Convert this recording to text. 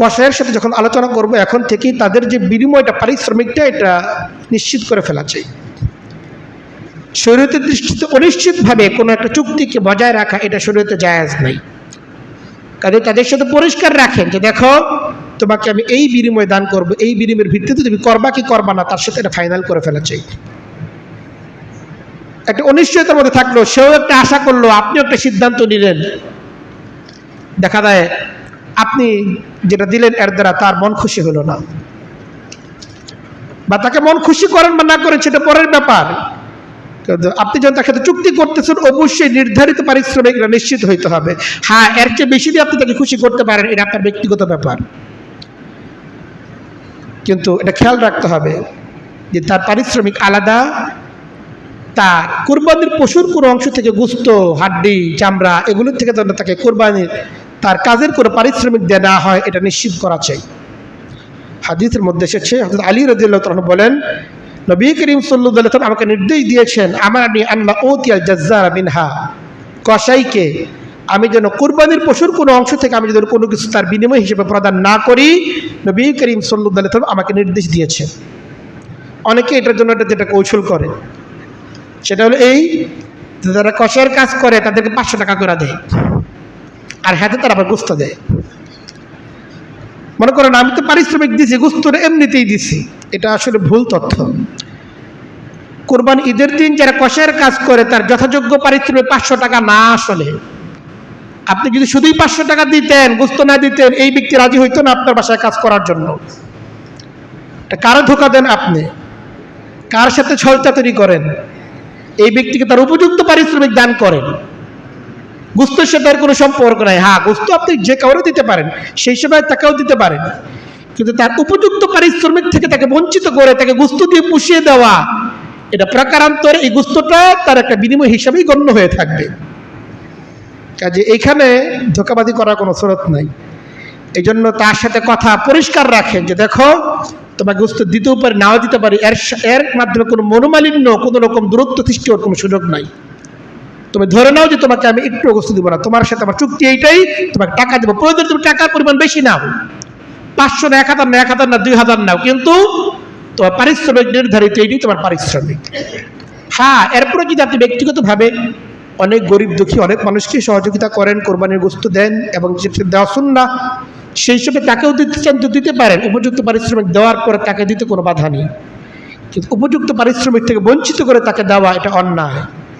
কসাইয়ের সাথে যখন আলোচনা করব এখন থেকেই তাদের যে বিনিময়টা পারিশ্রমিকটা এটা নিশ্চিত করে ফেলা চাই। শরীয়তের দৃষ্টিতে অনিশ্চিতভাবে কোনো একটা চুক্তিকে বজায় রাখা এটা শরীয়তে জায়েজ নাই। কাজে তাদের সাথে পরিষ্কার রাখেন যে দেখো তোমাকে আমি এই বিনিময় দান করব, এই বিনিময়ের ভিত্তিতে তুমি করবা কি করবা না তার সাথে এটা ফাইনাল করে ফেলা চাই। একটা অনিশ্চয়তার মধ্যে থাকলো, সেও একটা আশা করলো, আপনিও একটা সিদ্ধান্ত নিলেন, দেখা যায় আপনি যেটা দিলেন এর দ্বারা তার মন খুশি হলো না, বা তাকে মন খুশি করেন বা না করেন সেটা পরের ব্যাপার। আপনি যখন তার সাথে চুক্তি করতেছেন অবশ্যই নির্ধারিত পারিশ্রমিক নিশ্চিত হইতে হবে। হ্যাঁ, এর চেয়ে বেশি দিয়ে আপনি তাকে খুশি করতে পারেন, এটা আপনার ব্যক্তিগত ব্যাপার, কিন্তু এটা খেয়াল রাখতে হবে যে তার পারিশ্রমিক আলাদা। তার কোরবানির পশুর কোনো অংশ থেকে গোশত, হাড্ডি, চামড়া এগুলোর থেকে যেন তাকে কোরবানির তার কাজের কোনো পারিশ্রমিক দেওয়া না হয় এটা নিশ্চিত করা চাই। হাদিসের মধ্যে এসেছে, হযরত আলী রাদিয়াল্লাহু তাআলা বলেন, নবী করিম সাল্লাল্লাহু আলাইহি ওয়াসাল্লাম আমাকে নির্দেশ দিয়েছেন, আমানি আল্লাহ উতিয়াল জাজ্জারা মিনহা, কসাইকে আমি যেন কুরবানির পশুর কোনো অংশ থেকে আমি যেন কোনো কিছু তার বিনিময় হিসেবে প্রদান না করি, নবী করিম সাল্লাল্লাহু আলাইহি ওয়াসাল্লাম আমাকে নির্দেশ দিয়েছেন। অনেকে এটার জন্য যেটা কৌশল করে সেটা হলো এই, যারা কসাইয়ের কাজ করে তাদেরকে 500 টাকা করে দেয়, আর হাতে তারা আবার গোশত দেয়। মনে করেন আমি তো পারিশ্রমিক দিছি, গোশতটা এমনিতেই দিছি, এটা আসলে ভুল তথ্য। কোরবান ঈদের দিন যারা কসাইয়ের কাজ করে তার যথাযোগ্য পারিশ্রমিক 500 টাকা না। আসলে আপনি যদি শুধুই 500 টাকা দিতেন, গোশত না দিতেন, এই ব্যক্তি রাজি হইতো না আপনার বাসায় কাজ করার জন্য। কারো ধোকা দেন আপনি, কার সাথে ছলচাতুরি করেন, এই ব্যক্তিকে তার উপযুক্ত পারিশ্রমিক দান করেন। গোশতের সাথে আর কোনো সম্পর্ক নাই। হ্যাঁ, গোশত আপনি যে কাউরে দিতে পারেন, সেই সময় তাকেও দিতে পারেন, কিন্তু তার উপযুক্ত পারিশ্রমিক থেকে তাকে বঞ্চিত করে তাকে গোশত দিয়ে পুষিয়ে দেওয়া, এটা প্রকারান্তরে এই গোশতটা তার একটা বিনিময় হিসাবেই গণ্য হয়ে থাকবে। কাজে এইখানে ধোঁকাবাজি করার কোনো সুরত নাই। এই জন্য তার সাথে কথা পরিষ্কার রাখেন যে দেখো তোমাকে গোশত দিতেও পারি, নাও দিতে পারি, এর মাধ্যমে কোনো মনোমালিন্য, কোনো রকম দূরত্ব সৃষ্টি হওয়ার কোনো সুযোগ নাই। তুমি ধরে নাও যে তোমাকে আমি একটু গোশত দিব না, তোমার সাথে আমার চুক্তি এইটাই, তোমাকে টাকা দেবো, প্রয়োজন তুমি টাকার পরিমাণ বেশি নাও, 500 না, 1000 না, 1000 না, 2000 নাও, কিন্তু তোমার পারিশ্রমিক নির্ধারিত, এইটাই তোমার পারিশ্রমিক। হ্যাঁ, এরপরে যদি আপনি ব্যক্তিগতভাবে অনেক গরিব দুঃখী অনেক মানুষকে সহযোগিতা করেন, কোরবানির গোশত দেন এবং যেটা দেওয়া সুন্নাহ, সেই হিসেবে তাকেও দিতে চান তো দিতে পারেন, উপযুক্ত পারিশ্রমিক দেওয়ার পরে তাকে দিতে কোনো বাধা নেই। কিন্তু উপযুক্ত পারিশ্রমিক থেকে বঞ্চিত করে তাকে দেওয়া এটা অন্যায়।